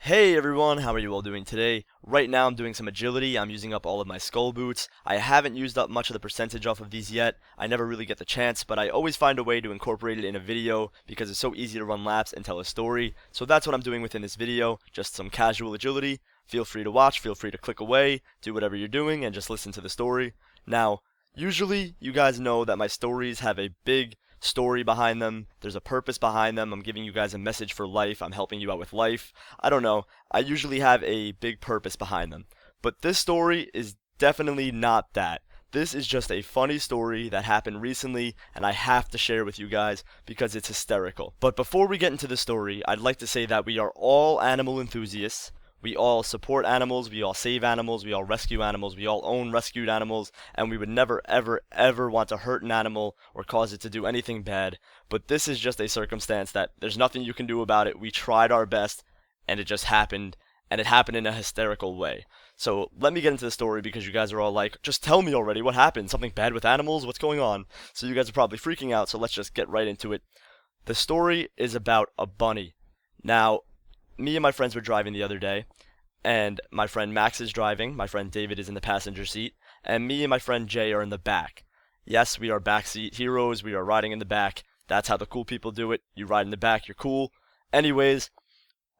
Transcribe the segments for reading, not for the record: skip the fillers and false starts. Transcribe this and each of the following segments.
Hey everyone, how are you all doing today? Right now I'm doing some agility. I'm using up all of my skull boots. I haven't used up much of the percentage off of these yet. I never really get the chance, but I always find a way to incorporate it in a video because it's so easy to run laps and tell a story. So that's what I'm doing within this video, just some casual agility. Feel free to watch, feel free to click away, do whatever you're doing, and just listen to the story. Now, usually you guys know that my stories have a big story behind them. There's a purpose behind them. I'm giving you guys a message for life. I'm helping you out with life. I don't know. I usually have a big purpose behind them. But this story is definitely not that. This is just a funny story that happened recently, and I have to share with you guys because it's hysterical. But before we get into the story, I'd like to say that we are all animal enthusiasts. We all support animals, we all save animals, we all rescue animals, we all own rescued animals, and we would never ever ever want to hurt an animal or cause it to do anything bad. But this is just a circumstance that there's nothing you can do about it. We tried our best and it just happened, and it happened in a hysterical way. So let me get into the story because you guys are all like, just tell me already what happened, something bad with animals, what's going on? So you guys are probably freaking out, so let's just get right into it. The story is about a bunny. Now, me and my friends were driving the other day, and my friend Max is driving, my friend David is in the passenger seat, and me and my friend Jay are in the back. Yes, we are backseat heroes, we are riding in the back. That's how the cool people do it. You ride in the back, you're cool. Anyways,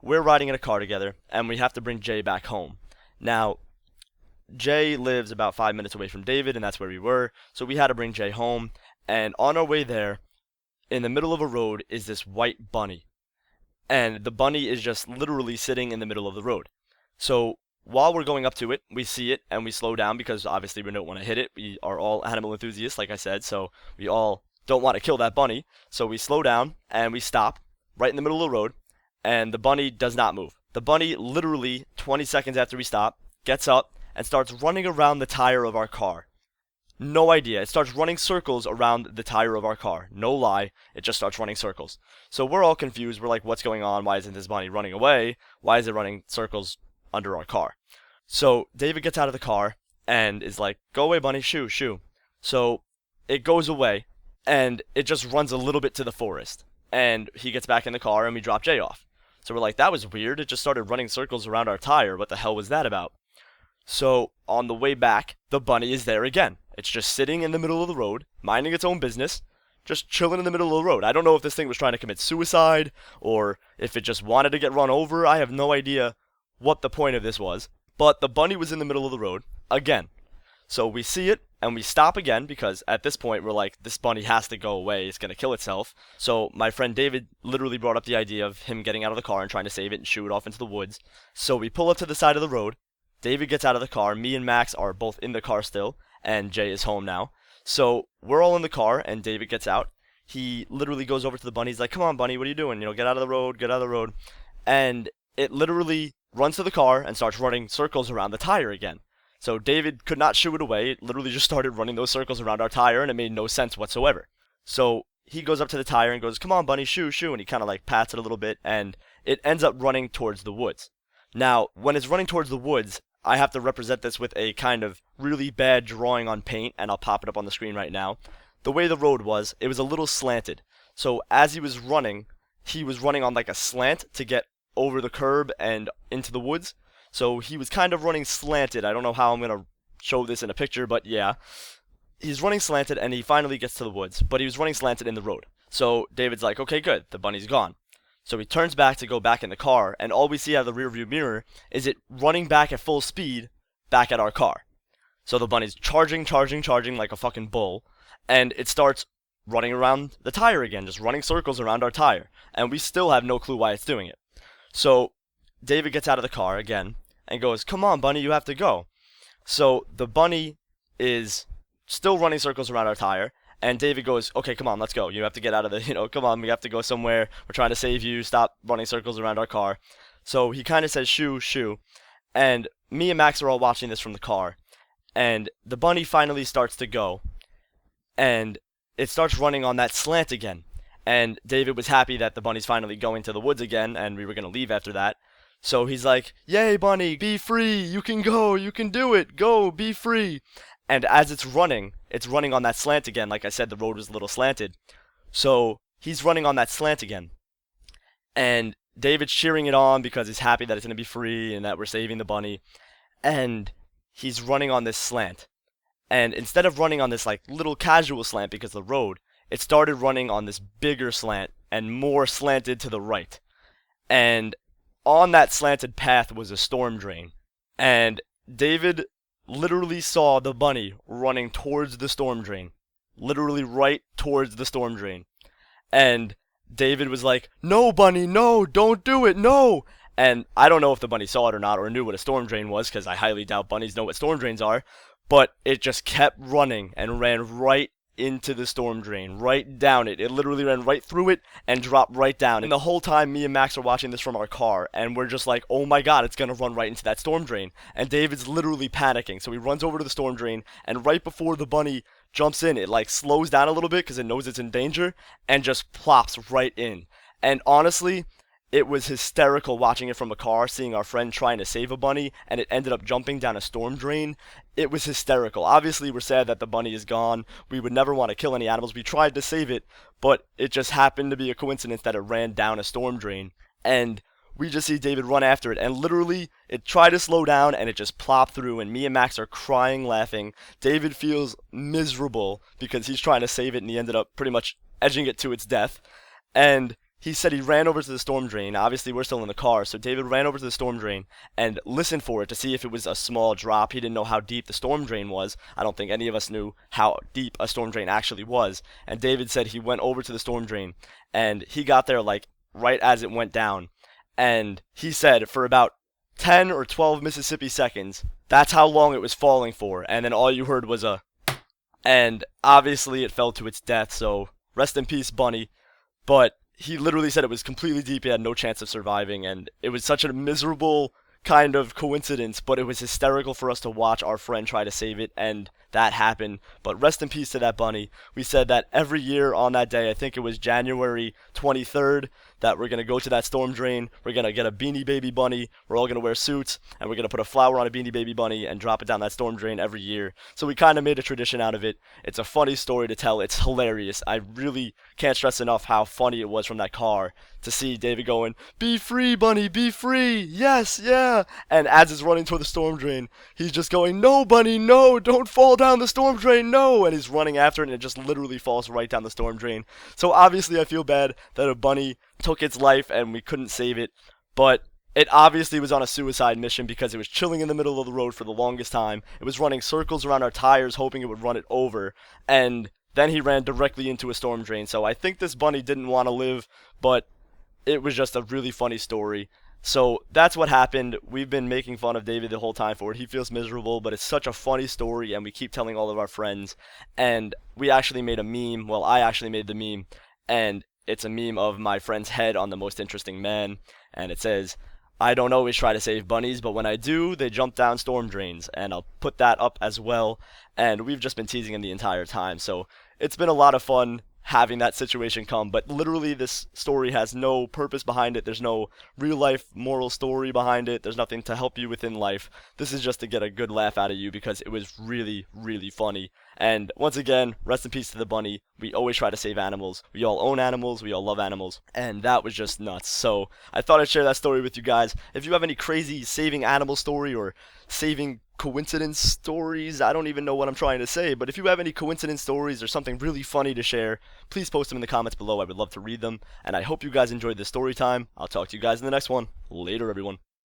we're riding in a car together, and we have to bring Jay back home. Now, Jay lives about 5 minutes away from David, and that's where we were, so we had to bring Jay home, and on our way there, in the middle of a road is this white bunny. And the bunny is just literally sitting in the middle of the road. So while we're going up to it, we see it and we slow down because obviously we don't want to hit it. We are all animal enthusiasts, like I said, so we all don't want to kill that bunny. So we slow down and we stop right in the middle of the road, and the bunny does not move. The bunny literally 20 seconds after we stop gets up and starts running around the tire of our car. No idea. It starts running circles around the tire of our car. No lie. It just starts running circles. So we're all confused. We're like, what's going on? Why isn't this bunny running away? Why is it running circles under our car? So David gets out of the car and is like, go away, bunny. Shoo, shoo. So it goes away and it just runs a little bit to the forest. And he gets back in the car and we drop Jay off. So we're like, that was weird. It just started running circles around our tire. What the hell was that about? So on the way back, the bunny is there again. It's just sitting in the middle of the road, minding its own business, just chilling in the middle of the road. I don't know if this thing was trying to commit suicide or if it just wanted to get run over. I have no idea what the point of this was. But the bunny was in the middle of the road again. So we see it and we stop again because at this point we're like, this bunny has to go away. It's going to kill itself. So my friend David literally brought up the idea of him getting out of the car and trying to save it and shoo it off into the woods. So we pull up to the side of the road. David gets out of the car. Me and Max are both in the car still, and Jay is home now. So we're all in the car, and David gets out. He literally goes over to the bunny. He's like, come on, bunny, what are you doing? Get out of the road, get out of the road. And it literally runs to the car and starts running circles around the tire again. So David could not shoo it away. It literally just started running those circles around our tire, and it made no sense whatsoever. So he goes up to the tire and goes, come on, bunny, shoo, shoo. And he kind of like pats it a little bit, and it ends up running towards the woods. Now, when it's running towards the woods, I have to represent this with a kind of really bad drawing on paint, and I'll pop it up on the screen right now. The way the road was, it was a little slanted. So as he was running on like a slant to get over the curb and into the woods. So he was kind of running slanted. I don't know how I'm going to show this in a picture, but yeah. He's running slanted and he finally gets to the woods, but he was running slanted in the road. So David's like, okay, good, the bunny's gone. So he turns back to go back in the car, and all we see out of the rearview mirror is it running back at full speed back at our car. So the bunny's charging like a fucking bull, and it starts running around the tire again, just running circles around our tire, and we still have no clue why it's doing it. So David gets out of the car again and goes, come on, bunny, you have to go. So the bunny is still running circles around our tire, and David goes, okay, come on, let's go. You have to get out of the, come on, we have to go somewhere. We're trying to save you. Stop running circles around our car. So he kind of says, shoo, shoo. And me and Max are all watching this from the car. And the bunny finally starts to go. And it starts running on that slant again. And David was happy that the bunny's finally going to the woods again, and we were going to leave after that. So he's like, yay, bunny, be free. You can go. You can do it. Go, be free. And as it's running on that slant again. Like I said, the road was a little slanted. So he's running on that slant again. And David's cheering it on because he's happy that it's going to be free and that we're saving the bunny. And he's running on this slant. And instead of running on this like little casual slant because of the road, it started running on this bigger slant and more slanted to the right. And on that slanted path was a storm drain. And David literally saw the bunny running towards the storm drain. Literally right towards the storm drain. And David was like, "No, bunny, no, don't do it, no!" And I don't know if the bunny saw it or not, or knew what a storm drain was, because I highly doubt bunnies know what storm drains are. But it just kept running and ran right into the storm drain, right down it. It literally ran right through it and dropped right down. And the whole time, me and Max are watching this from our car, and we're just like, "Oh my god, it's gonna run right into that storm drain." And David's literally panicking, so he runs over to the storm drain, and right before the bunny jumps in, it like slows down a little bit because it knows it's in danger, and just plops right in. And honestly, it was hysterical watching it from a car, seeing our friend trying to save a bunny, and it ended up jumping down a storm drain. It was hysterical. Obviously, we're sad that the bunny is gone. We would never want to kill any animals. We tried to save it, but it just happened to be a coincidence that it ran down a storm drain. And we just see David run after it, and literally, it tried to slow down, and it just plopped through, and me and Max are crying, laughing. David feels miserable because he's trying to save it, and he ended up pretty much edging it to its death. And he said he ran over to the storm drain. Obviously, we're still in the car, so David ran over to the storm drain and listened for it to see if it was a small drop. He didn't know how deep the storm drain was. I don't think any of us knew how deep a storm drain actually was. And David said he went over to the storm drain, and he got there like right as it went down. And he said for about 10 or 12 Mississippi seconds, that's how long it was falling for. And then all you heard was a... And obviously it fell to its death, so rest in peace, bunny. But he literally said it was completely deep, he had no chance of surviving, and it was such a miserable kind of coincidence, but it was hysterical for us to watch our friend try to save it, and that happened. But rest in peace to that bunny. We said that every year on that day, I think it was January 23rd, that we're going to go to that storm drain, we're going to get a Beanie Baby bunny, we're all going to wear suits, and we're going to put a flower on a Beanie Baby bunny and drop it down that storm drain every year. So we kind of made a tradition out of it. It's a funny story to tell. It's hilarious. I really can't stress enough how funny it was from that car to see David going, "Be free, bunny, be free, yes, yeah," and as it's running toward the storm drain, he's just going, "No, bunny, no, don't fall down the storm drain, no," and he's running after it, and it just literally falls right down the storm drain. So obviously I feel bad that a bunny took its life and we couldn't save it, but it obviously was on a suicide mission because it was chilling in the middle of the road for the longest time. It was running circles around our tires hoping it would run it over, and then he ran directly into a storm drain. So I think this bunny didn't want to live, but it was just a really funny story. So that's what happened. We've been making fun of David the whole time for it. He feels miserable, but it's such a funny story, and we keep telling all of our friends. And we actually made a meme. Well, I actually made the meme, and it's a meme of my friend's head on the most interesting man, and it says, "I don't always try to save bunnies, but when I do, they jump down storm drains." And I'll put that up as well, and we've just been teasing him the entire time. So it's been a lot of fun having that situation come, but literally this story has no purpose behind it. There's no real life moral story behind it. There's nothing to help you within life. This is just to get a good laugh out of you because it was really, really funny. And once again, rest in peace to the bunny. We always try to save animals. We all own animals. We all love animals. And that was just nuts. So I thought I'd share that story with you guys. If you have any crazy saving animal story or saving coincidence stories, I don't even know what I'm trying to say, but if you have any coincidence stories or something really funny to share, please post them in the comments below. I would love to read them, and I hope you guys enjoyed this story time. I'll talk to you guys in the next one. Later, everyone.